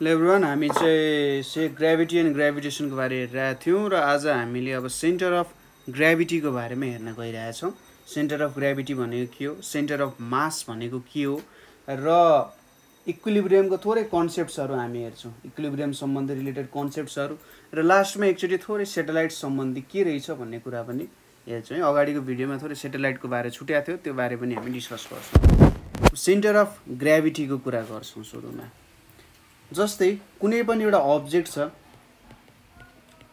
Hello everyone, हामी चाहिँ gravity and ग्रेभिटेसनको बारे हेरिरहेको थियौँ र आज हामीले अब सेन्टर अफ ग्रेभिटीको बारेमा हेर्न गइरहेछौँ। सेन्टर अफ ग्रेभिटी भनेको के हो, सेन्टर अफ मास भनेको के हो र इक्विलिब्रियमको थोरै कन्सेप्ट्सहरू हामी हेर्छौँ, इक्विलिब्रियम सम्बन्धी रिलेटेड कन्सेप्ट्सहरू र लास्टमा एकचोटि थोरै सेटेलाइट सम्बन्धी के रहेछ भन्ने कुरा पनि हेर्छौँ। अगाडिको भिडियोमा थोरै सेटेलाइटको बारे छुट्याएको थियो, त्यो बारे पनि हामी डिस्कस गर्छौँ। सेन्टर अफ ग्रेभिटीको कुरा गर्छौँ सुरुमा। जस्तै कुनै पनि एउटा अब्जेक्ट छ,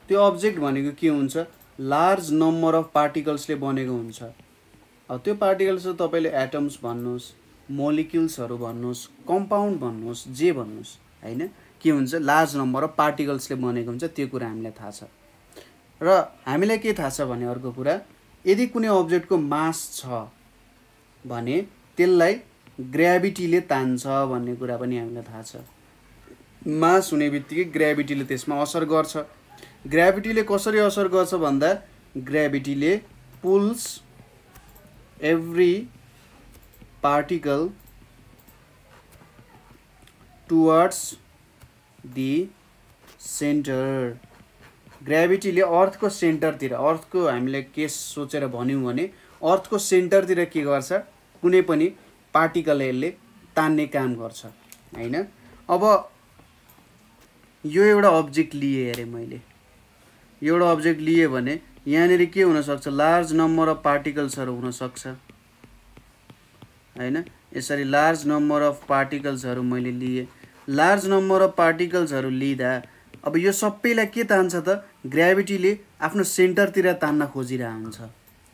त्यो अब्जेक्ट भनेको के हुन्छ, लार्ज नम्बर अफ पार्टिकल्सले बनेको हुन्छ। अब त्यो पार्टिकल्स तपाईले एटम्स भन्नुहोस्, मोलिक्युल्सहरू भन्नुहोस्, कम्पाउन्ड भन्नुहोस्, जे भन्नुहोस्, हैन, के हुन्छ, लार्ज नम्बर अफ पार्टिकल्सले बनेको हुन्छ। त्यो कुरा हामीलाई थाहा छ। र हामीलाई के थाहा छ भने अर्को कुरा, यदि कुनै अब्जेक्टको मास छ भने त्यसलाई ग्रेभिटीले तान्छ भन्ने कुरा पनि हामीलाई थाहा छ। मास हुने बित्तिकै ग्रेभिटीले त्यसमा असर गर्छ। ग्रेभिटीले कसरी असर गर्छ भन्दा, ग्रेभिटीले pulls every particle towards the centre. ग्रेभिटीले अर्थको सेन्टरतिर, अर्थको हामीले केस सोचेर भन्यौँ भने अर्थको सेन्टरतिर के गर्छ, कुनै पनि पार्टिकलले तान्ने काम गर्छ, हैन। अब यो एउटा अब्जेक्ट लिए अरे मैले, एउटा अब्जेक्ट लिए भने यहाँनिर के हुन सक्छ, लार्ज नम्बर अफ पार्टिकल्सहरू हुन सक्छ, हैन। यसरी लार्ज नम्बर अफ पार्टिकल्सहरू मैले लिए। लार्ज नम्बर अफ पार्टिकल्सहरू लिँदा अब यो सबैलाई के तान्छ त, ग्रेभिटीले आफ्नो सेन्टरतिर तान्न खोजिरहेको हुन्छ,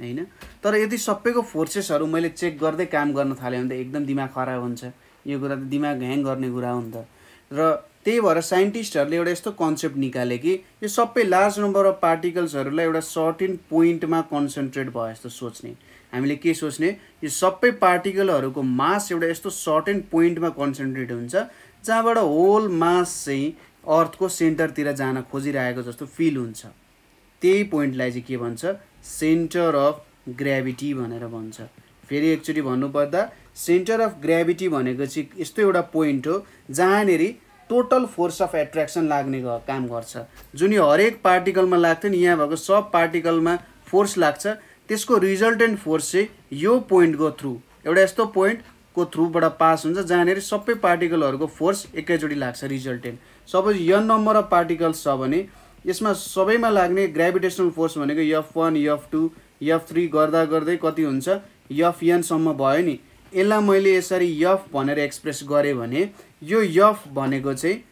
हैन। तर यदि सबैको फोर्सेसहरू मैले चेक गर्दै काम गर्न थालेँ भने त एकदम दिमाग खराब हुन्छ। यो कुरा त दिमाग ह्याङ गर्ने कुरा हो नि त। र त्यही भएर साइन्टिस्टहरूले एउटा यस्तो कन्सेप्ट निकाले कि यो सबै लार्ज नम्बर अफ पार्टिकल्सहरूलाई एउटा सर्टेन पोइन्टमा कन्सन्ट्रेट भयो जस्तो सोच्ने। हामीले के सोच्ने, यो सबै पार्टिकलहरूको मास एउटा यस्तो सर्टेन पोइन्टमा कन्सन्ट्रेट हुन्छ जहाँबाट होल मास चाहिँ अर्थको सेन्टरतिर जान खोजिरहेको जस्तो फिल हुन्छ। त्यही पोइन्टलाई चाहिँ के भन्छ, सेन्टर अफ ग्रेभिटी भनेर भन्छ। फेरि एकचोटि भन्नुपर्दा, सेन्टर अफ ग्रेभिटी भनेको चाहिँ यस्तो एउटा पोइन्ट हो जहाँनिर टोटल फोर्स अफ एट्र्याक्सन लाग्ने काम गर्छ। जुन यो हरेक पार्टिकलमा लाग्थ्यो नि, यहाँ भएको सब पार्टिकलमा फोर्स लाग्छ, त्यसको रिजल्टेन्ट फोर्स चाहिँ यो पोइन्टको थ्रु, एउटा यस्तो पोइन्टको थ्रुबाट पास हुन्छ जहाँनिर सबै पार्टिकलहरूको फोर्स एकैचोटि लाग्छ, resultant. Suppose n number of particles छ भने यसमा सबैमा लाग्ने ग्रेभिटेसनल फोर्स भनेको F1, F2, F3 गर्दा गर्दै कति हुन्छ, Fn सम्म भयो नि। यसलाई मैले यसरी F भनेर एक्सप्रेस गरेँ भने यो F भनेको चाहिँ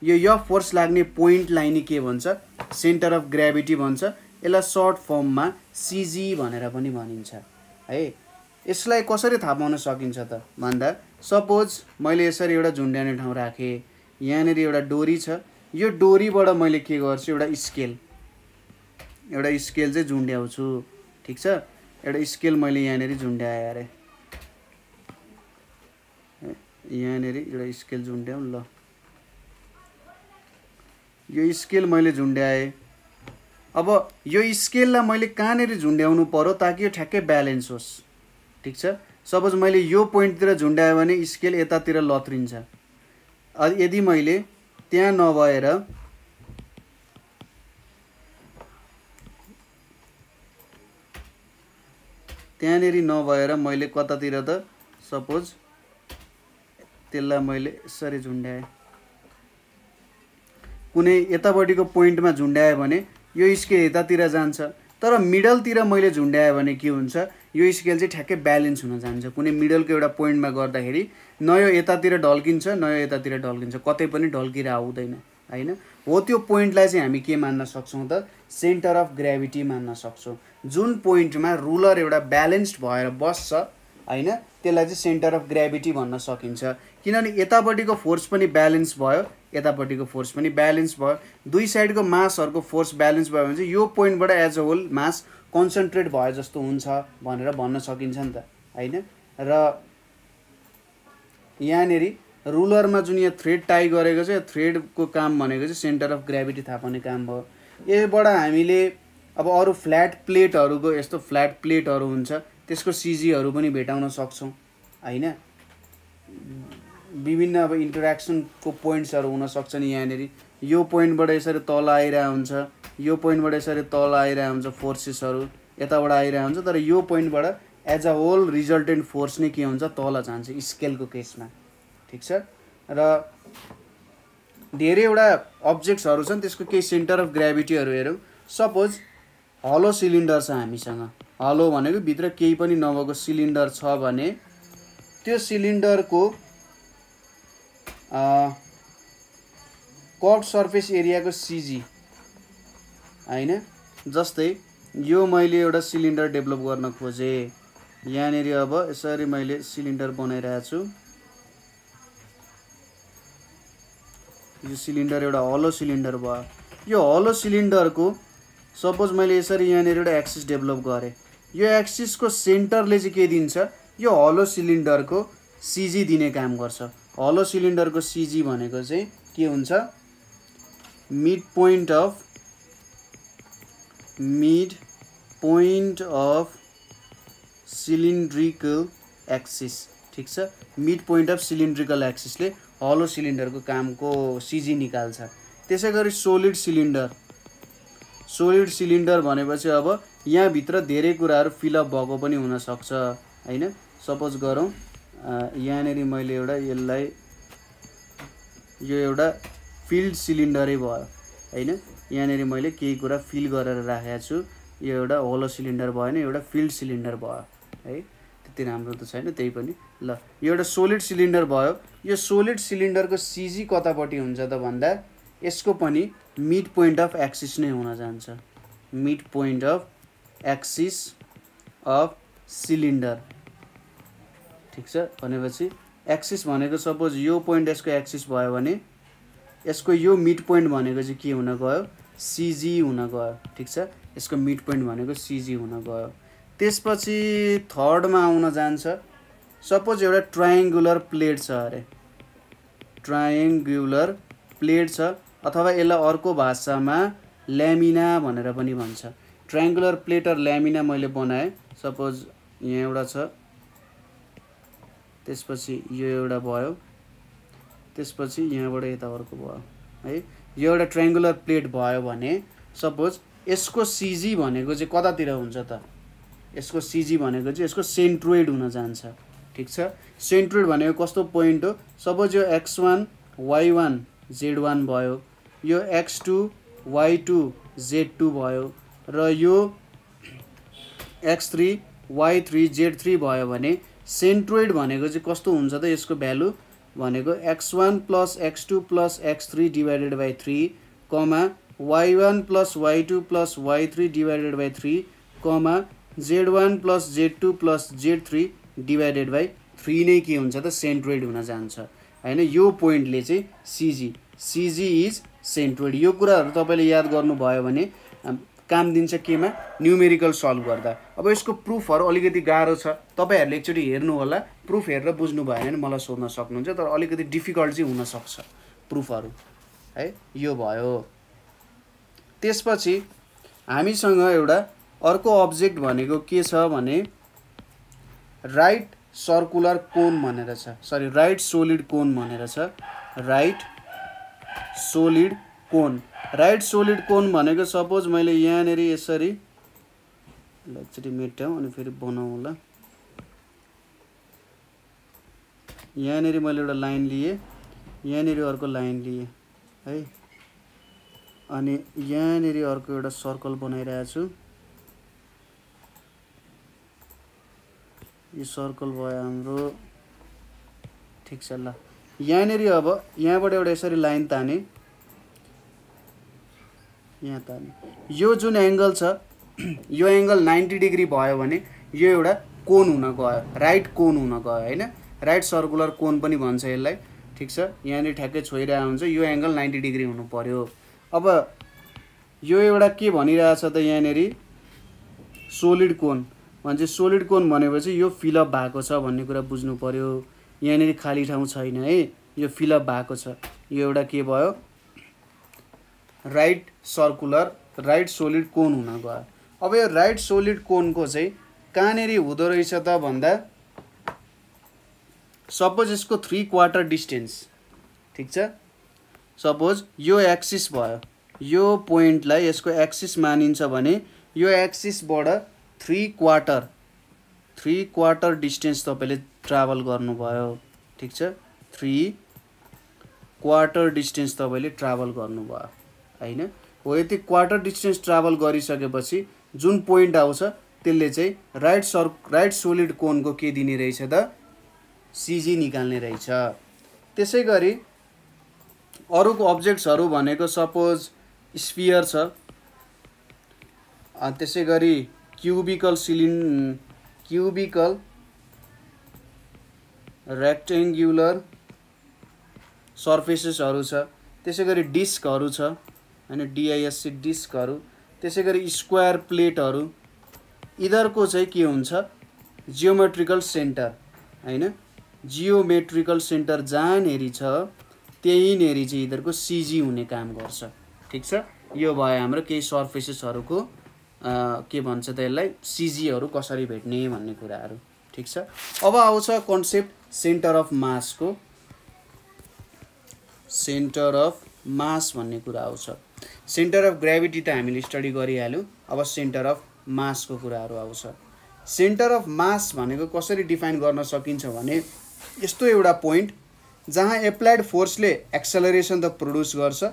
यो F फोर्स लाग्ने पोइन्टलाई नि के भन्छ, सेन्टर अफ ग्रेभिटी भन्छ। यसलाई सर्ट फर्ममा CG भनेर पनि भनिन्छ, है। यसलाई कसरी थाहा पाउन सकिन्छ त भन्दा, सपोज मैले यसरी एउटा झुन्ड्याउने ठाउँ राखेँ, यहाँनिर एउटा डोरी छ, यो डोरीबाट मैले के गर्छु, एउटा स्केल चाहिँ झुन्ड्याउँछु, ठिक छ। एउटा स्केल मैले यहाँनिर झुन्ड्याएँ अरे, यहाँनिर एउटा स्केल झुन्ड्याउँ ल। यो स्केल मैले झुन्ड्याएँ। अब यो स्केललाई मैले कहाँनिर झुन्ड्याउनु पर्यो ताकि यो ठ्याक्कै ब्यालेन्स होस्, ठिक छ। सपोज मैले यो पोइन्टतिर झुन्ड्याएँ भने स्केल यतातिर लत्रिन्छ। यदि मैले त्यहाँ नभएर त्यहाँनिर नभएर मैले कतातिर त, सपोज त्यसलाई मैले यसरी झुन्ड्याएँ, कुनै यतापट्टिको पोइन्टमा झुन्ड्याएँ भने यो स्केल यतातिर जान्छ। तर मिडलतिर मैले झुन्ड्याएँ भने के हुन्छ, यो स्केल चाहिँ ठ्याक्कै ब्यालेन्स हुन जान्छ। कुनै मिडलको एउटा पोइन्टमा गर्दाखेरि न यो यतातिर ढल्किन्छ न यो यतातिर ढल्किन्छ, कतै पनि ढल्किएर आउँदैन, हैन। हो त्यो पोइन्टलाई चाहिँ हामी के मान्न सक्छौँ त, सेन्टर अफ ग्रेभिटी मान्न सक्छौँ। जुन पोइन्टमा रुलर एउटा ब्यालेन्स्ड भएर बस्छ, हैन, त्यसलाई चाहिँ सेन्टर अफ ग्रेभिटी भन्न सकिन्छ। किनभने यतापट्टिको फोर्स पनि ब्यालेन्स भयो, यतापट्टिको फोर्स पनि ब्यालेन्स भयो, दुई साइडको मासहरूको फोर्स ब्यालेन्स भयो भने चाहिँ यो पोइन्टबाट as a whole mass concentrate भयो जस्तो हुन्छ भनेर भन्न सकिन्छ नि त, हैन। र यहाँनिर रुलरमा जुन यहाँ थ्रेड टाई गरेको छ, थ्रेडको काम भनेको चाहिँ सेन्टर अफ ग्रेभिटी थाहा पाउने काम भयो। यसबाट हामीले अब अरू फ्ल्याट प्लेटहरूको, यस्तो फ्ल्याट प्लेटहरू हुन्छ, त्यसको CGहरू पनि भेटाउन सक्छौँ, हैन। विभिन्न अब इन्टरेक्सनको पोइन्ट्सहरू हुन सक्छन् यहाँनिर यो पोइन्टबाट यसरी तल आइरहेको हुन्छ यो पोइन्टबाट यसरी तल आइरहेको हुन्छ फोर्सेसहरू यताबाट आइरहेको हुन्छ तर यो पोइन्टबाट as a whole resultant force नै के हुन्छ तल जान्छ स्केलको केसमा ठीक छ र धेरैवटा अब्जेक्ट्सहरू छन् त्यसको केही सेन्टर अफ ग्राभिटीहरू हेरौँ सपोज हलो सिलिन्डर छ हामीसँग हलो भनेको भित्र केही पनि नभएको सिलिन्डर छ भने त्यो सिलिन्डरको कर्भ सर्फेस एरियाको सिजी हैन जस्तै यो मैले एउटा सिलिन्डर डेभलप गर्न खोजेँ यहाँनिर अब यसरी मैले सिलिन्डर बनाइरहेको छु यो सिलिन्डर एउटा हलो सिलिन्डर भयो यो हलो सिलिन्डरको सपोज मैले यसरी यहाँनिर एउटा एक्सिस डेभलप गरेँ यो एक्सिसको सेन्टरले चाहिँ के दिन्छ यो हलो सिलिन्डरको सिजी दिने काम गर्छ हलो सिलिन्डरको सिजी भनेको चाहिँ के हुन्छ mid point of cylindrical axis ठीक छ मिड पोइन्ट अफ सिलिन्ड्रिकल एक्सिसले हलो सिलिन्डरको कामको सिजी निकाल्छ त्यसैगरी सोलिड सिलिन्डर भनेपछि अब यहाँ भित्र धेरै कुराहरू फिलअप भएको पनि हुन सक्छ हैन सपोज गरौँ यहाँनिर मैले एउटा यसलाई यो एउटा फिल्ड सिलिन्डरै भयो हैन यहाँनिर मैले केही कुरा फिल गरेर राखेको छु यो एउटा होलो सिलिन्डर भएन एउटा फिल्ड सिलिन्डर भयो है त्यति राम्रो त छैन त्यही पनि ल यो एउटा सोलिड सिलिन्डर भयो यो सोलिड सिलिन्डरको सिजी कतापट्टि हुन्छ त भन्दा यसको पनि मिड पोइन्ट अफ एक्सिस नै हुन जान्छ mid point of axis of cylinder ठीक छ भनेपछि एक्सिस भनेको सपोज यो पोइन्ट यसको एक्सिस भयो भने यसको यो मिड पोइन्ट भनेको चाहिँ के हुन गयो सिजी हुन गयो ठीक छ यसको मिड पोइन्ट भनेको सिजी हुन गयो त्यसपछि थर्डमा आउन जान्छ सपोज एउटा ट्रायङ्गुलर प्लेट छ अरे ट्रायङ्गुलर प्लेट छ अथवा यसलाई अर्को भाषामा ल्यामिना भनेर पनि भन्छ ट्रायङ्गुलर प्लेट र ल्यामिना मैले बनाएँ सपोज यहाँ एउटा छ त्यसपछि यो एउटा भयो त्यसपछि यहाँबाट यता अर्को भयो है यो एउटा ट्रायङ्गुलर प्लेट भयो भने सपोज यसको सिजी भनेको चाहिँ कतातिर हुन्छ त यसको सिजी भनेको चाहिँ यसको सेन्ट्रोइड हुन जान्छ ठीक छ सेन्ट्रोइड भनेको कस्तो पोइन्ट हो सपोज यो x1 y1 z1 भयो यो x2 y2 z2 भयो र यो x3 y3 z3 भयो भने सेन्ट्रोइड भनेको चाहिँ कस्तो हुन्छ त यसको भ्यालु भनेको x1 plus x2 plus x3 divided by 3 comma y1 plus y2 plus y3 divided by 3 comma z1 plus z2 plus z3 divided by 3 नै के हुन्छ त सेन्ट्रोइड हुन जान्छ हैन यो पोइन्टले चाहिँ सिजी इज सेन्ट्रोइड यो कुराहरू तपाईले याद गर्नुभयो भने काम दिन्छ केमा न्युमेरिकल सल्भ गर्दा अब यसको प्रुफहरू अलिकति गाह्रो छ तपाईहरुले एकचोटी हेर्नु होला प्रुफ हेरेर बुझ्नु भएन भने मलाई सोध्न सक्नुहुन्छ तर अलिकति डिफिकल्ट चाहिँ हुन सक्छ प्रुफहरू है यो भयो त्यसपछि हामीसँग एउटा अर्को अब्जेक्ट भनेको के छ भने राइट सर्कुलर कोन भनेर छ सरी राइट सोलिड कोन भनेर छ राइट सोलिड कोन भनेको सपोज मैले यहाँनेरि यसरी एकचोटि मेटाउँ अनि फेरि बनाउँ होला यहाँनेरि मैले एउटा लाइन लिए यहाँनेरि अर्को लाइन लिए है अनि यहाँनेरि अर्को एउटा सर्कल बनाइरहेको छु यो सर्कल भयो हाम्रो ठीक छ ल यहाँनेरि अब यहाँबाट एउटा यसरी लाइन ताने यहाँ ताने यो जुन एंगल छ यो एंगल 90 डिग्री भयो भने यो एउटा कोन हुन गयो राइट कोन हुन गयो हैन राइट सर्कुलर कोन पनि भन्छ यसलाई ठीक छ यहाँनेरि ठ्याक्कै छोइरहेको हुन्छ यो एंगल 90 डिग्री हुनु पर्यो अब यो एउटा के भनिरहेछ त यहाँनेरि सोलिड कोन भन्छ सोलिड कोन भनेपछि यो फिलअप भएको छ भन्ने कुरा बुझ्नु पर्यो यहाँनेरि खाली ठाउँ छैन है यो फिलअप भएको छ यो एउटा के भयो राइट सर्कुलर राइट सोलिड कोन हुन गयो अब यो राइट सोलिड कोनको चाहिँ कहाँनेरि हुँदो रहेछ त भन्दा सपोज यसको 3 क्वार्टर डिस्टेन्स, ठीक छ। सपोज यो एक्सिस भयो, यो पोइन्टलाई यसको एक्सिस मानिन्छ भने यो एक्सिसबाट 3 क्वार्टर डिस्टेन्स तपाईले ट्राभल गर्नुभयो, ठीक छ। 3 क्वार्टर डिस्टेन्स तपाईले ट्राभल गर्नुभयो हैन। हो यति क्वार्टर डिस्टेन्स ट्राभल गरिसकेपछि जुन पोइन्ट आउँछ त्यसले चाहिँ राइट सोलिड कोनको के दिने रहेछ त सीजी निकाल्ने रहेछ। त्यसैगरी अरुको अब्जेक्ट्सहरु भनेको सपोज स्फियर छ, त्यसैगरी क्युबिकल रेक्टेंगुलर सर्फेसेसहरु छ, त्यसैगरी डिस्कहरु छ हैन, डिआइएससी डिस्कहरु, त्यसैगरी स्क्वायर प्लेटहरु। यिनीहरुको चाहिँ के हुन्छ जियोमेट्रिकल सेन्टर हैन, जियोमेट्रिकल सेन्टर जहाँनेरि छ त्यही नेरि चाहिँ यिनीहरुको सीजी हुने काम गर्छ, ठीक छ। यो भयो हाम्रो केही सर्फेसेसहरुको के भन्छ त यसलाई सीजीहरु कसरी भेट्ने भन्ने कुराहरु, ठीक छ। अब आउँछ कन्सेप्ट सेन्टर अफ मास को। सेन्टर अफ मास भन्ने कुरा आउँछ। सेन्टर अफ ग्रेभिटी त हामीले स्टडी गरिहाल्यौं, अब सेन्टर अफ मास को कुराहरु आउँछ। सेन्टर अफ मास भनेको कसरी डिफाइन गर्न सकिन्छ भने यस्तो एउटा पोइन्ट जहाँ एप्लाइड फोर्सले एक्सेलरेसन त प्रोड्युस गर्छ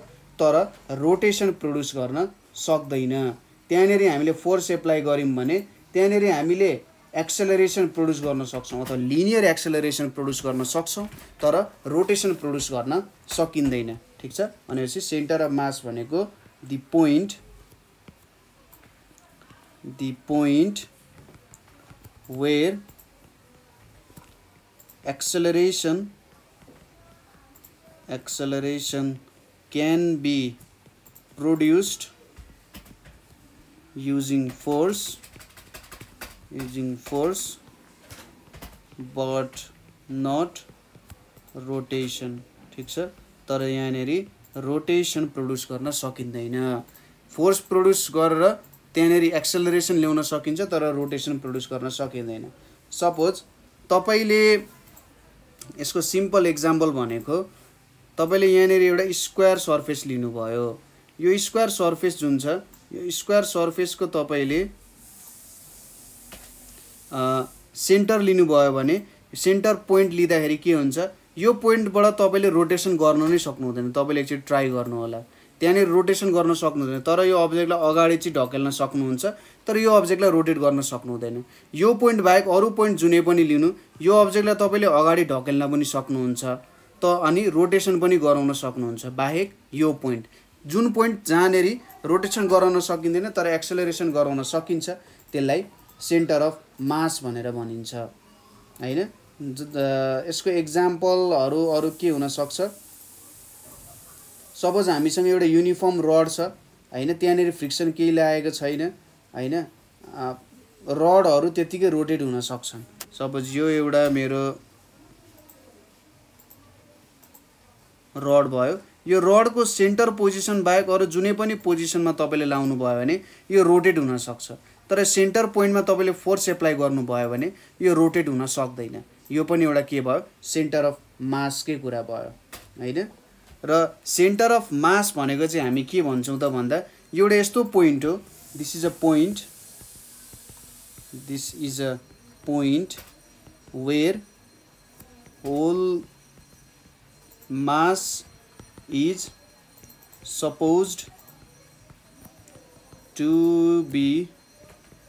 तर रोटेसन प्रोड्युस गर्न सक्दैन। त्यहाँनेरि हामीले फोर्स एप्लाई गर्यौं भने त्यहाँनेरि हामीले एक्सेलरेसन प्रोड्युस गर्न सक्छौं अथवा लिनियर एक्सेलरेसन प्रोड्युस गर्न सक्छौं तर रोटेसन प्रोड्युस गर्न सकिँदैन, ठीक छ। भनेपछि सेन्टर अफ मास भनेको the point where acceleration can be produced using force but not rotation, ठीक छ। तर यहाँनेरि रोटेसन प्रोड्युस गर्न सकिँदैन। फोर्स प्रोड्युस गरेर त्यहाँनेरि एक्सेलरेसन ल्याउन सकिन्छ तर रोटेसन प्रोड्युस गर्न सकिँदैन। सपोज तपाईले यसको सिम्पल एक्जाम्पल भनेको तपाईले यहाँनेरि एउटा स्क्वायर सर्फेस लिनुभयो। यो स्क्वायर सर्फेस जुन छ यो स्क्वायर सर्फेसको तपाईले सेन्टर लिनुभयो भने सेन्टर पोइन्ट लिँदाखेरि के हुन्छ यो पोइन्टबाट तपाईले रोटेसन गर्न नै सक्नु हुँदैन। तपाईले एकचोटी ट्राई गर्नु होला, त्यहाँनेरि रोटेसन गर्न सक्नु हुँदैन तर यो अब्जेक्टलाई अगाडि चाहिँ ढकेल्न सक्नुहुन्छ तर यो अब्जेक्टलाई रोटेट गर्न सक्नु हुँदैन। यो पोइन्ट बाहेक अरु पोइन्ट जुनै पनि लिनु, यो अब्जेक्टलाई तपाईले अगाडि ढकेल्न पनि सक्नुहुन्छ त अनि रोटेसन पनि गराउन सक्नुहुन्छ बाहेक यो पोइन्ट जुन पोइन्ट जहाँनेरि रोटेसन गराउन सकिँदैन तर एक्सेलरेसन गराउन सकिन्छ त्यसलाई सेन्टर अफ मास भनेर भनिन्छ हैन। यसको एक्जाम्पलहरु अरु के हुन सक्छ, सपोज हामीसँग एउटा युनिफर्म रड छ हैन, त्यहाँनेरि फ्रिक्सन केही लागेको छैन हैन, रडहरु त्यतिकै रोटेट हुन सक्छन्। सपोज यो एउटा मेरो रड भयो, यो रडको सेन्टर पोजिसन बाहेक अरु जुनै पनि पोजिसनमा तपाईले लाउनु भयो भने यो रोटेट हुन सक्छ तर सेन्टर पोइन्टमा तपाईले फोर्स एप्लाई गर्नु भयो भने यो रोटेट हुन सक्दैन। यो पनि एउटा के भयो सेन्टर अफ मास कै कुरा भयो हैन। र सेन्टर अफ मास भनेको चाहिँ हामी के भन्छौं त भन्दा एउटा यस्तो पोइन्ट हो, this is a point where whole mass is supposed to be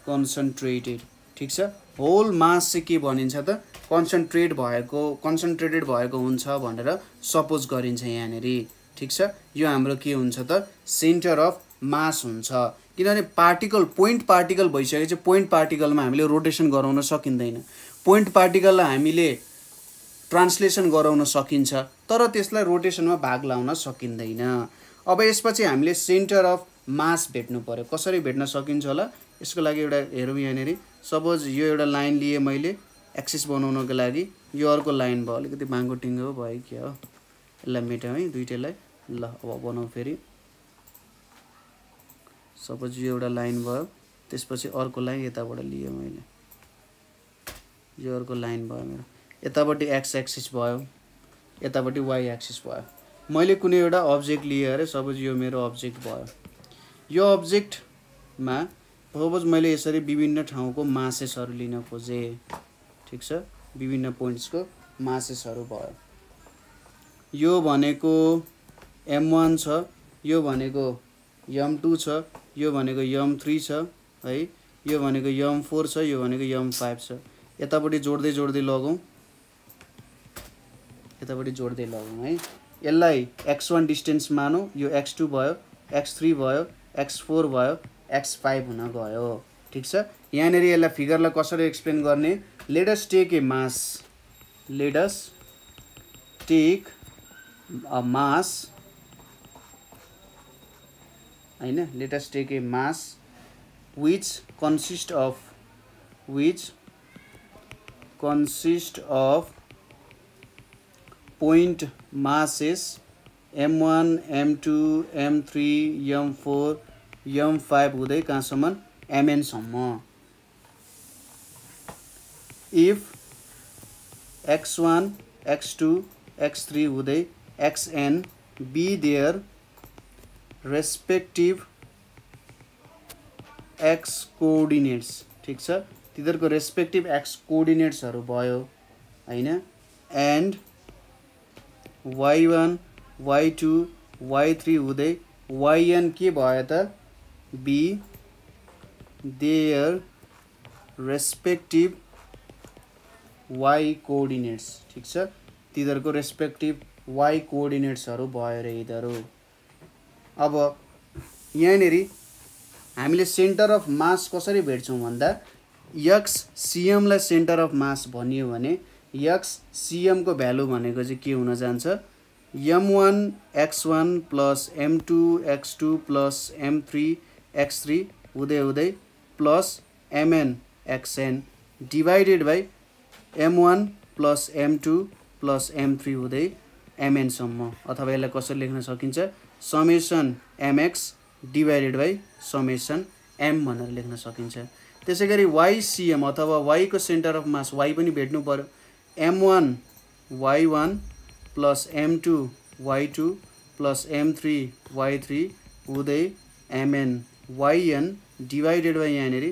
concentrated, ठीक छ। होल मास चाहिँ के भनिन्छ त कन्सन्ट्रेटेड भएको हुन्छ भनेर सपोज गरिन्छ यहाँनेरि, ठीक छ। यो हाम्रो के हुन्छ त सेन्टर अफ मास हुन्छ किनभने पोइन्ट पार्टिकल भइसकेपछि पोइन्ट पार्टिकलमा हामीले रोटेसन गराउन सकिँदैन। पोइन्ट पार्टिकललाई हामीले ट्रान्सलेसन गराउन सकिन्छ तर त्यसलाई रोटेसनमा भाग लाउन सकिँदैन। अब यसपछि हामीले सेन्टर अफ मास भेट्नु पर्यो। कसरी भेट्न सकिन्छ होला यसको लागि एउटा हेरौँ यहाँनेरि। सपोज यो एउटा लाइन लिए मैले एक्सिस बनाउनको लागि, यो अर्को लाइन भयो, अलिकति बाङ्गो टिङ्गो भयो के हो, यसलाई मेटाउँ है दुईटैलाई। ल अब बनाउँ फेरि। सपोज यो एउटा लाइन भयो, त्यसपछि अर्को लाइन यताबाट लिए मैले, यो अर्को लाइन भयो मेरो। यतापट्टि एक्स एक्सिस भयो, यतापट्टि वाई एक्सिस भयो। मैले कुनै एउटा अब्जेक्ट लिएँ अरे, सपोज यो मेरो अब्जेक्ट भयो। यो अब्जेक्टमा सपोज मैले यसरी विभिन्न ठाउँको मासेसहरू लिन खोजेँ, ठिक छ, विभिन्न पोइन्ट्सको मासेसहरू भयो। यो भनेको m1 छ, यो भनेको m2 छ, यो भनेको m3 छ है, यो भनेको m4 छ, यो भनेको m5 छ। यतापट्टि जोड्दै जोड्दै लगौँ, यतापट्टि जोड्दै लगौँ है। यसलाई x1 डिस्टेन्स मानौँ, यो x2 भयो, x3 भयो, x4 भयो, x5 हुन गयो, ठिक छ। यहाँनिर यसलाई फिगरलाई कसरी एक्सप्लेन गर्ने, let us take a mass, let us take a mass हैन, let us take a mass which consist of point masses m1 m2 m3 m4 m5 हुँदै कहाँसम्म mn सम्म। if x1 x2 x3 हुँदै xn be their respective x coordinates, ठिक छ, तिनीहरूको respective x कोअर्डिनेट्सहरू भयो हैन, एन्ड y1 y2 y3 हुँदै yn के भयो त, be their respective y coordinates, ठिक छ, तिनीहरूको रेस्पेक्टिभ y कोअर्डिनेट्सहरू भयो रे यिनीहरू। अब यहाँनिर हामीले सेन्टर अफ मास कसरी भेट्छौँ भन्दा, एक्स सिएमलाई सेन्टर अफ मास भनियो भने एक्स सिएमको भ्यालु भनेको चाहिँ के हुन जान्छ, m1 x1 plus m2 x2 plus m3 x3 हुँदै हुँदै plus mn xn divided by m1 plus m2 plus m3 हुँदै mn सम्म। अथवा यसलाई कसरी लेख्न सकिन्छ, summation mx divided by summation m भनेर लेख्न सकिन्छ। त्यसै गरी ycm अथवा y को सेन्टर अफ मास y पनि भेट्नु पर्यो, m1 y1 plus m2 y2 plus m3 y3 हुँदै mn yn डिभाइडेड बाई यहाँनिर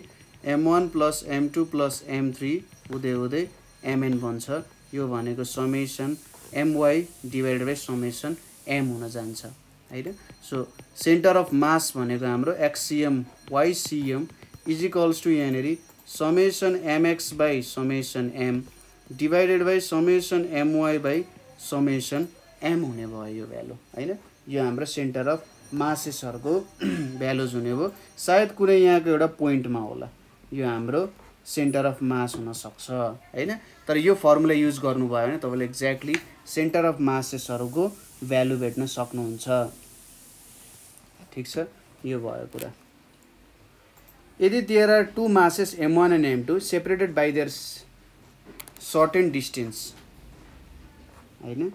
m1 plus m2 plus m3 हुँदै हुँदै mn बन्छ। यो भनेको summation my divided by summation m हुन जान्छ हैन। सो सेन्टर अफ मास भनेको हाम्रो xcm ycm is equals to यहाँनिर summation mx by summation m divided by summation my by summation m हुने भयो यो भ्यालु हैन। यो हाम्रो सेन्टर अफ मासेसहरूको भ्यालुज हुने भयो। सायद कुनै यहाँको एउटा पोइन्टमा होला यो हाम्रो सेन्टर अफ मास हुन सक्छ हैन। तर यो फर्मुला युज गर्नुभयो भने तपाईले एक्ज्याक्टली सेन्टर अफ मासेसहरूको भ्यालु भेट्न सक्नुहुन्छ, ठिक छ। यो भयो कुरा। यदि there are two masses m1 and m2 separated by their certain distance हैन,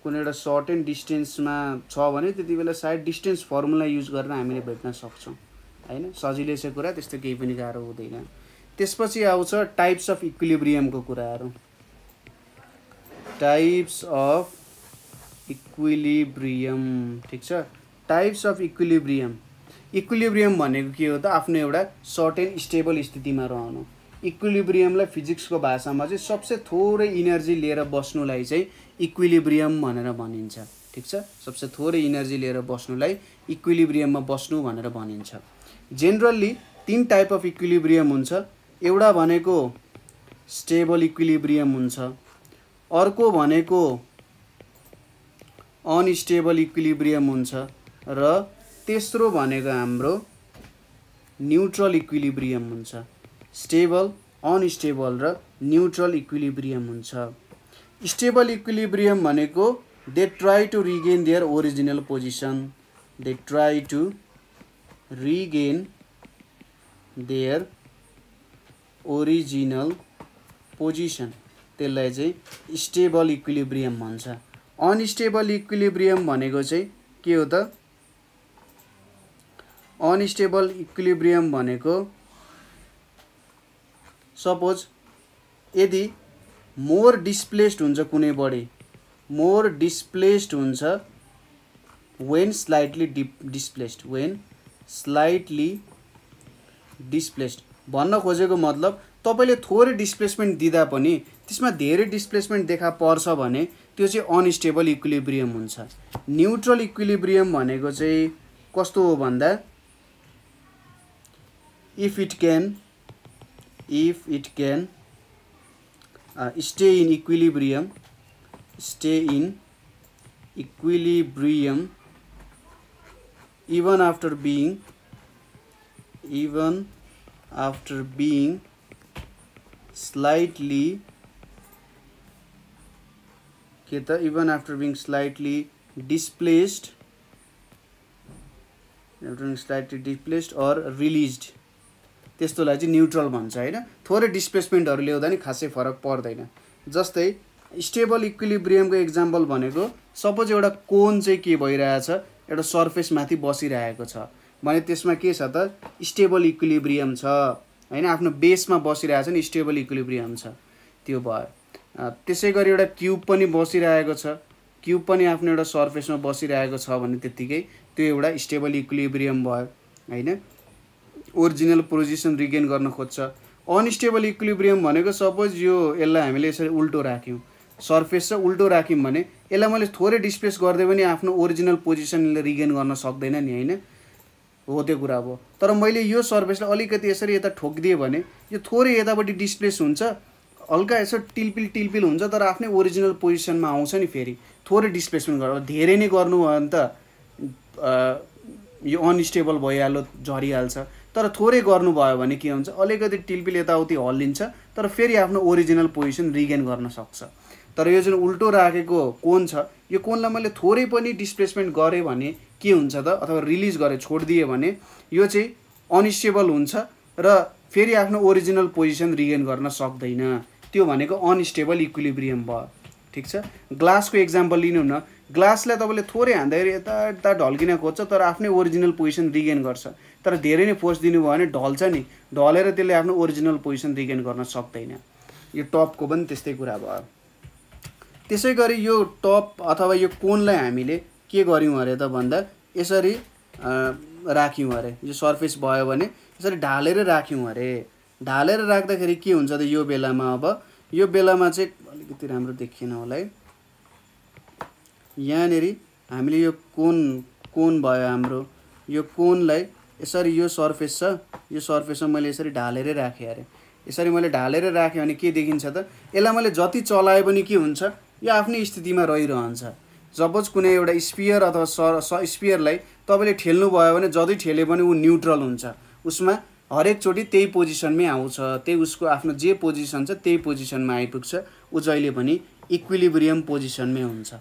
कुनै एउटा सर्टेन डिस्टेन्समा छ भने त्यति बेला सायद डिस्टेन्स फर्मुला युज गरेर हामीले भेट्न सक्छौँ हैन। सजिलै छ कुरा, त्यस्तो केही पनि गाह्रो हुँदैन। त्यसपछि आउँछ टाइप्स अफ इक्विलिब्रियमको कुराहरू। टाइप्स अफ इक्विलिब्रियम, ठिक छ। टाइप्स अफ इक्विलिब्रियम, इक्विलिब्रियम भनेको के हो त, आफ्नो एउटा सर्टेन स्टेबल स्थितिमा रहनु। इक्विलिब्रियमलाई फिजिक्सको भाषामा चाहिँ सबसे थोरै इनर्जी लिएर बस्नुलाई चाहिँ इक्विलिब्रियम भनेर भनिन्छ, ठिक छ। सबसे थोरै इनर्जी लिएर बस्नुलाई इक्विलिब्रियममा बस्नु भनेर भनिन्छ। जेनरली तीन टाइप अफ इक्विलिब्रियम हुन्छ। एउटा भनेको स्टेबल इक्विलिब्रियम हुन्छ, अर्को भनेको अनस्टेबल इक्विलिब्रियम हुन्छ र तेस्रो भनेको हाम्रो न्यूट्रल इक्विलिब्रियम हुन्छ। स्टेबल, अनस्टेबल र न्यूट्रल इक्विलिब्रियम हुन्छ। स्टेबल इक्विलिब्रियम भनेको they try to regain their original position, they try to regain their original position, त्यसलाई चाहिँ स्टेबल इक्विलिब्रियम भन्छ। अनस्टेबल इक्विलिब्रियम भनेको चाहिँ के हो त, अनस्टेबल इक्विलिब्रियम भनेको सपोज यदि मोर डिस्प्लेस्ड हुन्छ कुनै बडी, मोर डिस्प्लेस्ड हुन्छ when slightly displaced, when slightly displaced भन्न खोजेको मतलब तपाईले थोरै डिस्प्लेसमेन्ट दिँदा पनि त्यसमा धेरै डिस्प्लेसमेन्ट देखा पर्छ भने त्यो चाहिँ अनस्टेबल इक्विलिब्रियम हुन्छ। न्यूट्रल इक्विलिब्रियम भनेको चाहिँ कस्तो हो भन्दा if it can stay in equilibrium even after being slightly displaced or released, त्यस्तोलाई चाहिँ न्यूट्रल भन्छ हैन। थोरै डिस्प्लेसमेन्टहरु ल्याउँदा नि खासै फरक पर्दैन। जस्तै स्टेबल इक्विलिब्रियमको एक्जाम्पल भनेको सपोज एउटा कोन चाहिँ के भइरहेछ, एउटा सरफेस माथि बसिरहेको छ भने त्यसमा के छ त स्टेबल इक्विलिब्रियम छ हैन, आफ्नो बेसमा बसिरहेछ नि स्टेबल इक्विलिब्रियम छ, त्यो भयो। त्यसैगरी एउटा क्यूब पनि बसिरहेको छ, क्यूब पनि आफ्नो एउटा सरफेसमा बसिरहेको छ भने त्यतिकै त्यो एउटा स्टेबल इक्विलिब्रियम भयो हैन, ओरिजिनल पोजिसन रिगेन गर्न खोज्छ। अनस्टेबल इक्विलिब्रियम भनेको सपोज यो यसलाई हामीले यसरी उल्टो राख्यौं, सरफेस चाहिँ उल्टो राख्यौं भने यसलाई मैले थोरै डिस्प्लेस गर्दै पनि आफ्नो ओरिजिनल पोजिसनले रिगेन गर्न सक्दैन नि हैन, हो त्यो कुरा हो। तर मैले यो सरफेसलाई अलिकति यसरी यता ठोकिदिए भने यो थोरै यतापट्टि डिस्प्लेस हुन्छ, हल्का यसो टिल्पिल हुन्छ, तर आफ्नै ओरिजिनल पोजिसनमा आउँछ नि। फेरि थोरै डिस्प्लेसमेन्ट गर्नु, धेरै नै गर्नु भयो भने त यो अनस्टेबल भइहाल्यो, झरिहाल्छ। तर थोरै गर्नुभयो भने के हुन्छ, अलिकति टिल्पिल यताउति हल्लिन्छ तर फेरि आफ्नो ओरिजिनल पोजिसन रिगेन गर्न सक्छ। तर यो जुन उल्टो राखेको कोन छ, यो कोनलाई मैले थोरै पनि डिस्प्लेसमेन्ट गरे भने के हुन्छ त, अथवा रिलिज गरे छोडिदिए भने यो चाहिँ अनस्टेबल हुन्छ र फेरि आफ्नो ओरिजिनल पोजिसन रिगेन गर्न सक्दैन। त्यो भनेको अनस्टेबल इक्विलिब्रियम भयो। ठीक छ। ग्लासको एक्जाम्पल लिनु न, ग्लासलाई तपाईले थोरै हान्दाखेरि यता ढल्किन खोज्छ तर आफ्नै ओरिजिनल पोजिसन रिगेन गर्छ, तर धेरै नै फोर्स दिनुभयो भने ढल्छ नि, ढलेर त्यसले आफ्नो ओरिजिनल पोजिसन रिगेन गर्न सक्दैन। यो टपको पनि त्यस्तै कुरा भयो। त्यसैगरी यो टप अथवा यो कोनलाई हामीले के गर्यौं अरे त भन्दा यसरी राख्यौं अरे, यो सरफेस भयो भने यसरी ढालेर राख्यौं अरे। ढालेर राख्दाखेरि के हुन्छ त यो बेलामा, अब यो बेलामा चाहिँ अलिकति राम्रो देखिएन होला है, यहाँनेरि हामीले यो कोन भयो हाम्रो, यो कोनलाई यसरी यो सरफेस छ, यो सरफेसमा मैले यसरी ढालेर राखे अरे। यसरी मैले ढालेर राखे भने के देखिन्छ त, यसलाई मैले जति चलाए पनि के हुन्छ, यो आफ्नै स्थितिमा रहिरहन्छ। सपोज कुनै एउटा स्फियर अथवा स्फियरलाई तपाईले ठेल्नु भयो भने जति ठेले पनि उ न्यूट्रल हुन्छ, उसमा हरेक चोटी त्यही पोजिसनमै आउँछ, त्यही उसको आफ्नो जे पोजिसन छ त्यही पोजिसनमा आइपुग्छ, उ जहिले पनि इक्विलिब्रियम पोजिसनमै हुन्छ।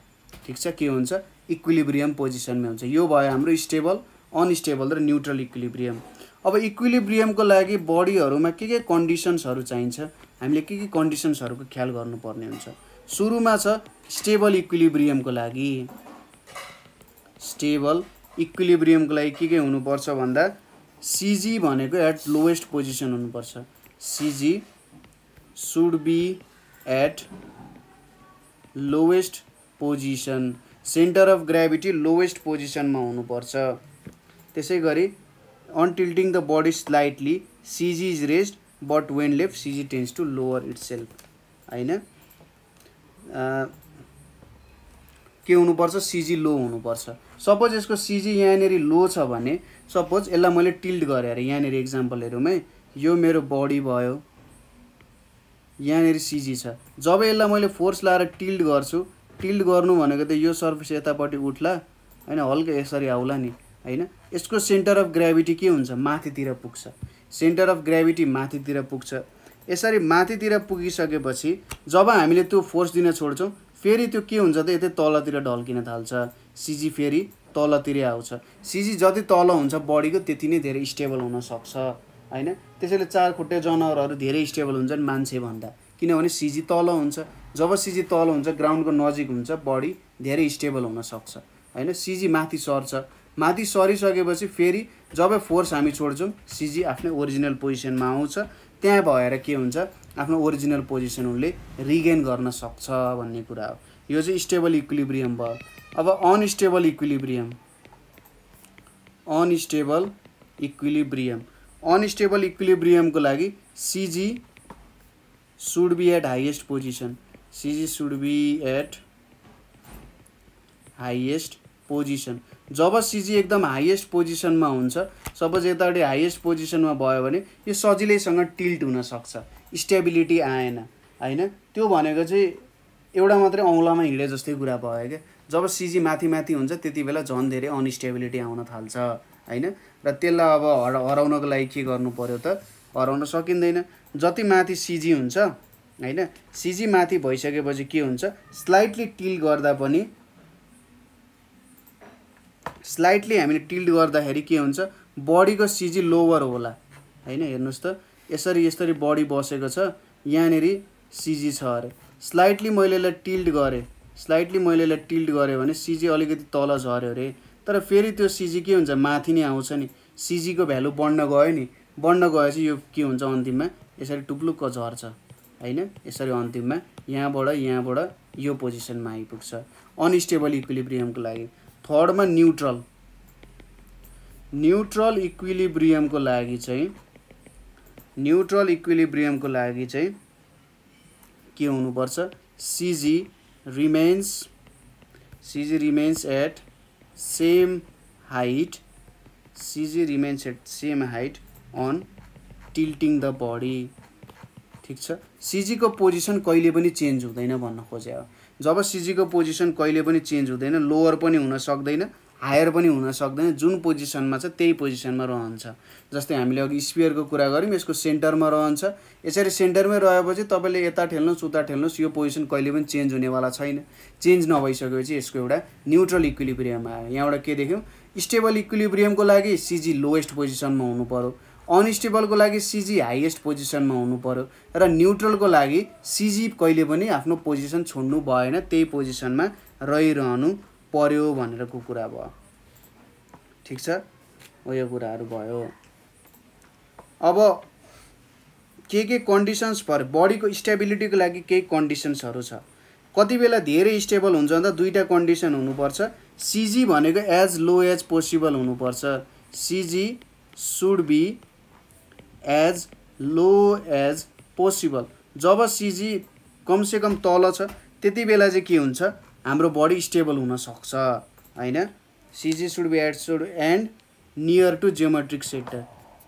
ठीक छ, के हुन्छ, इक्विलिब्रियम पोजिसनमै हुन्छ। यो भयो हाम्रो स्टेबल, अनस्टेबल र न्यूट्रल इक्विलिब्रियम। अब इक्विलिब्रियमको लागि बडीहरुमा के कन्डिसन्सहरु चाहिन्छ, हामीले के कन्डिसन्सहरुको ख्याल गर्नुपर्ने हुन्छ। सुरुमा छ स्टेबल इक्विलिब्रियमको लागि, स्टेबल इक्विलिब्रियमको लागि के हुनुपर्छ भन्दा सीजी भनेको एट लोएस्ट पोजिसन हुनुपर्छ। CG should be at lowest position, centre of gravity lowest पोजिसनमा हुनुपर्छ। त्यसैगरी on tilting the body slightly CG is raised but when left CG tends to lower itself हैन। के हुनुपर्छ, CG लो हुनुपर्छ। Suppose यसको CG यहाँनेरि लो छ भने सपोज यसलाई मैले टिल्ट गरे अरे, यहाँनेरि एक्जाम्पलहरुमै यो मेरो बडी भयो, यहाँनेरि CG छ, जब यसलाई मैले फोर्स लाएर टिल्ट गर्छु, टिल्ट गर्नु भनेको त यो सर्फेस यतापट्टि उठ्ला हैन, हल्का यसरी आउला नि हैन, यसको सेन्टर अफ ग्रेभिटी के हुन्छ, माथितिर पुग्छ। सेन्टर अफ ग्रेभिटी माथितिर पुग्छ। यसरी माथितिर पुगिसकेपछि जब हामीले त्यो फोर्स दिन छोड्छौं फेरि त्यो के हुन्छ त यतै तलतिर ढल्किन थाल्छ, सीजी फेरि तलतिर आउँछ। सीजी जति तल हुन्छ बडीको त्यति नै धेरै स्टेबल हुन सक्छ हैन। त्यसैले चार खुट्टे जनावरहरु धेरै स्टेबल हुन्छन् मान्छे भन्दा, किनभने सीजी तल हुन्छ। जब सीजी तल हुन्छ, ग्राउन्डको नजिक हुन्छ, बडी धेरै स्टेबल हुन सक्छ हैन। सीजी माथि सर्छ, माथि सरिसकेपछि फेरि जब फोर्स हामी छोड्छौं सीजी आफ्नै ओरिजिनल पोजिसनमा आउँछ, त्यहाँ भएर के हुन्छ आफ्नो ओरिजिनल पोजिसन उसले रिगेन गर्न सक्छ भन्ने कुरा हो। यो चाहिँ स्टेबल इक्विलिब्रियम भयो। अब unstable equilibrium, unstable equilibrium, unstable इक्विलिब्रियमको लागि CG should be at highest position, CG should be at highest position. जब सीजी एकदम हाईएस्ट पोजिसनमा हुन्छ, सपोज यतापट्टि हाईएस्ट पोजिसनमा भयो भने यो सजिलैसँग टिल्ट हुन सक्छ, स्टेबिलिटी आएन हैन। त्यो भनेको चाहिँ एउटा मात्रै औँलामा हिँडे जस्तै कुरा भयो क्या। जब सीजी माथि माथि हुन्छ त्यति बेला झन् धेरै अनस्टेबिलिटी आउन थाल्छ हैन। र त्यसलाई अब हराउनको लागि के गर्नु पर्यो त, हराउन सकिँदैन। जति माथि सीजी हुन्छ हैन, सीजी माथि भइसकेपछि के हुन्छ, स्लाइटली टिल्ट गर्दा पनि, स्लाइटली हामीले टिल्ट गर्दाखेरि के हुन्छ, बडीको सीजी लोवर होला हैन। हेर्नुस् त यसरी यसरी बडी बसेको छ, यहाँनेरि सीजी छ अरे। स्लाइटली मैले यसलाई टिल्ट गरेँ, स्लाइटली मैले यसलाई टिल्ट गरेँ भने सीजी अलिकति तल झर्यो अरे। तर फेरि त्यो सीजी के हुन्छ, माथि नै आउँछ नि, सीजी को भ्यालु बढ्न गयो नि, बढ्न गएपछि यो के हुन्छ अन्तिममा यसरी टुप्लुक्क झर्छ हैन। यसरी अन्तिममा यहाँबाट यो पोजिसनमा आइपुग्छ अनस्टेबल इक्विलिब्रियमको लागि। थर्डमा न्यूट्रल, न्यूट्रल इक्विलिब्रियमको लागि चाहिँ, न्यूट्रल इक्विलिब्रियमको लागि चाहिँ के हुनुपर्छ, CG remains at same height, CG remains at same height on tilting the body. ठीक छ, सीजी को पोजिसन कहिले पनि चेन्ज हुँदैन भन्न खोजे हो। जब सीजी को पोजिसन कहिले पनि चेन्ज हुँदैन, लोअर पनि हुन सक्दैन, हायर पनि हुन सक्दैन, जुन पोजिसनमा छ त्यही पोजिसनमा रहन्छ। जस्तै हामीले अघि स्फियरको कुरा गऱ्यौँ, यसको सेन्टरमा रहन्छ। यसरी सेन्टरमै रहेपछि तपाईँले यता ठेल्नुहोस् उता ठेल्नुहोस्, यो पोजिसन कहिले पनि चेन्ज हुनेवाला छैन। चेन्ज नभइसकेपछि यसको एउटा न्यूट्रल इक्विलिब्रियम आयो। यहाँबाट के देख्यौँ, स्टेबल इक्विलिब्रियमको लागि सीजी लोएस्ट पोजिसनमा हुनु पर्यो, अनस्टेबलको लागि सीजी हाईएस्ट पोजिसनमा हुनु पर्यो, र न्यूट्रलको लागि सीजी कहिले पनि आफ्नो पोजिसन छोड्नु भएन, त्यही पोजिसनमा रहिरहनु पर्यो भनेरको कुरा भयो। ठीक छ, यो कुराहरू भयो। अब के कन्डिसन्स पर बडीको स्टेबिलिटीको लागि केही कन्डिसन्सहरू छ। कति बेला धेरै स्टेबल हुन्छ भन्दा दुईटा कन्डिसन हुनुपर्छ। सीजी भनेको एज लो एज पोसिबल हुनुपर्छ, CG should be as low as possible. जब सीजी कमसे कम तल छ त्यति बेला चाहिँ के हुन्छ, हाम्रो बडी स्टेबल हुन सक्छ हैन। CG should be and near to geometric centre,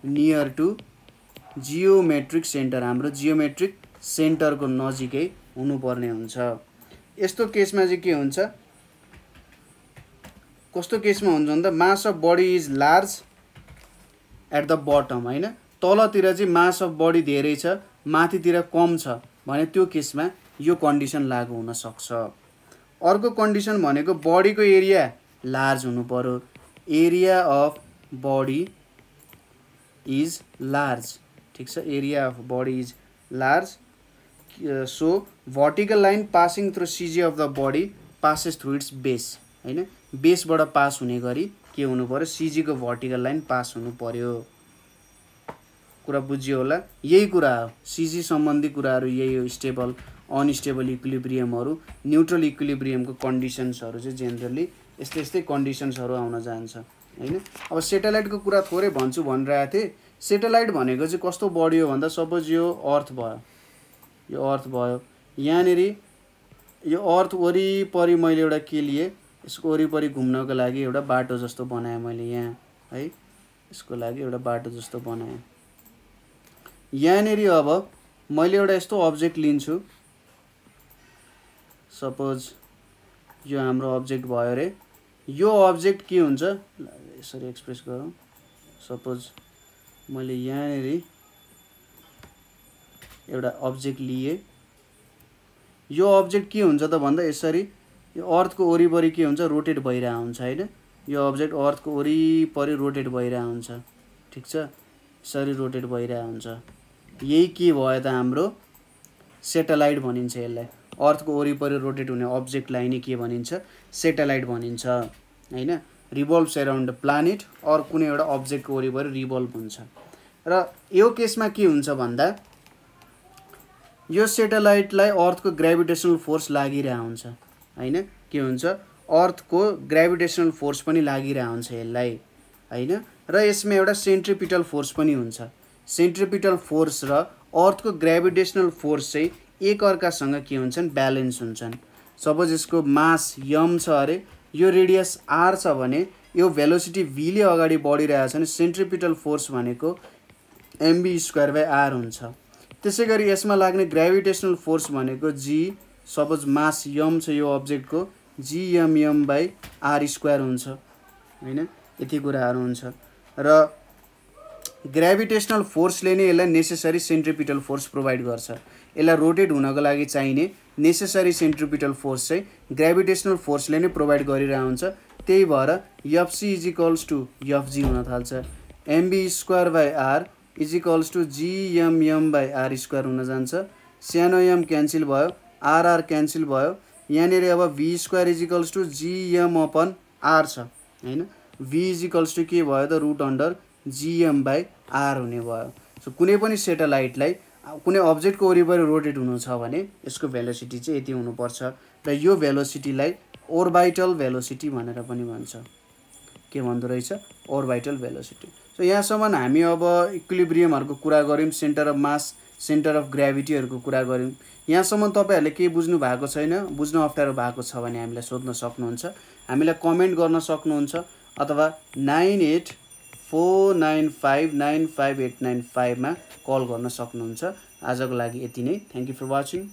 near to geometric centre, हाम्रो जियोमेट्रिक सेन्टरको नजिकै हुनुपर्ने हुन्छ। यस्तो केसमा चाहिँ के हुन्छ, कस्तो केसमा हुन्छ भन्दा mass of body is large at the bottom हैन। तलतिर चाहिँ मास अफ बडी धेरै छ, माथितिर कम छ भने त्यो केसमा यो कन्डिसन लागू हुन सक्छ। अर्को कन्डिसन भनेको बडीको एरिया लार्ज हुनु पर्यो, area of body is large. ठीक छ, area of body is large. So vertical line passing through CG of the body passes through its base हैन। बेसबाट पास हुने गरी के हुनु पर्यो, सीजी को भर्टिकल लाइन पास हुनु पर्यो। कुरा बुझियो होला, यही कुरा हो, सीजी सम्बन्धी कुराहरू यही हो। स्टेबल अनस्टेबल इक्विलिब्रियमहरू, न्यूट्रल इक्विलिब्रियमको कन्डिसन्सहरू चाहिँ जेनरली यस्तै यस्तै कन्डिसन्सहरू आउन जान्छ हैन। अब सेटेलाइटको कुरा थोरै भन्छु भनिरहेको थिएँ। सेटेलाइट भनेको चाहिँ कस्तो बडी हो भन्दा, सपोज यो अर्थ भयो, यो अर्थ भयो, यहाँनेरि यो अर्थ वरिपरि मैले एउटा के लिए, यसको वरिपरि घुम्नको लागि एउटा बाटो जस्तो बनाएँ मैले यहाँ है, यसको लागि एउटा बाटो जस्तो बनाएँ। यहाँनेरि अब मैले एउटा यस्तो अब्जेक्ट लिन्छु, सपोज यो हाम्रो अब्जेक्ट भयो रे। यो अब्जेक्ट के हुन्छ, यसरी एक्सप्रेस गरौँ। सपोज मैले यहाँनेरि एउटा अब्जेक्ट लिए, यो अब्जेक्ट के हुन्छ त भन्दा यसरी यो अर्थको वरिपरि के हुन्छ, रोटेट भइरहेको हुन्छ हैन। यो अब्जेक्ट अर्थको वरिपरि रोटेट भइरहेको हुन्छ। ठीक छ, यसरी रोटेट भइरहेको हुन्छ। यही के भयो त, हाम्रो सेटेलाइट भनिन्छ यसलाई। अर्थको वरिपरि रोटेट हुने अब्जेक्टलाई नै के भनिन्छ, सेटेलाइट भनिन्छ हैन। रिभल्भ्स अराउन्ड द प्लानेट, और कुनै एउटा अब्जेक्टको वरिपरि रिभल्भ हुन्छ। र यो केसमा के हुन्छ भन्दा यो सेटेलाइटलाई अर्थको ग्रेभिटेसनल फोर्स लागिरहेको हुन्छ हैन, के हुन्छ अर्थको ग्रेभिटेसनल फोर्स पनि लागिरहेको हुन्छ यसलाई हैन, र यसमा एउटा सेन्ट्रिपिटल फोर्स पनि हुन्छ। सेन्ट्रिपिटल फोर्स र अर्थको ग्रेभिटेसनल फोर्स चाहिँ एक अर्कासँग के हुन्छन् ब्यालेन्स हुन्छन्। सपोज यसको मास m छ अरे, यो रेडियस r छ भने यो भेलोसिटी v ले अगाडि बढिरहेको छ भने सेन्ट्रिपिटल फोर्स भनेको mv²/r हुन्छ। त्यसैगरी यसमा लाग्ने ग्रेभिटेसनल फोर्स भनेको g, सपोज मास m छ यो अब्जेक्टको, gmm/r² हुन्छ हैन, यति कुराहरु हुन्छ। र ग्रेभिटेसनल फोर्सले नै यसलाई नेसेसरी सेन्ट्रिपिटल फोर्स प्रोभाइड गर्छ। यसलाई रोटेट हुनको लागि चाहिने नेसेसरी सेन्ट्रिपिटल फोर्स चाहिँ ग्रेभिटेसनल फोर्सले नै प्रोभाइड गरिरहेको हुन्छ। त्यही भएर Fc = Fg हुन थाल्छ। mv²/r = gmm/r² हुन जान्छ। सानो m क्यान्सल भयो, r क्यान्सल भयो। यहाँनिर अब v² = gm/r छ हैन, v = के भयो त √gm/r हुने भयो। सो कुनै पनि सेटेलाइटलाई कुनै अब्जेक्टको वरिपरि रोटेट हुनु छ भने यसको भेलोसिटी चाहिँ यति हुनुपर्छ र यो भेलोसिटीलाई ओर्बिटल भेलोसिटी भनेर पनि भन्छ। के भन्दो रहेछ ओर्बिटल भेलोसिटी। सो यहाँसम्म हामी अब इक्विलिब्रियमहरुको कुरा गर्यौं, centre of mass, centre of ग्रेभिटीहरुको कुरा गर्यौं। यहाँसम्म तपाईहरुले के बुझ्नु भएको छैन, बुझ्न अप्ठ्यारो भएको छ भने हामीलाई सोध्न सक्नुहुन्छ, हामीलाई कमेन्ट गर्न सक्नुहुन्छ अथवा 9849595895 मा कल गर्न सक्नुहुन्छ। आजको लागि यति नै। Thank you for watching.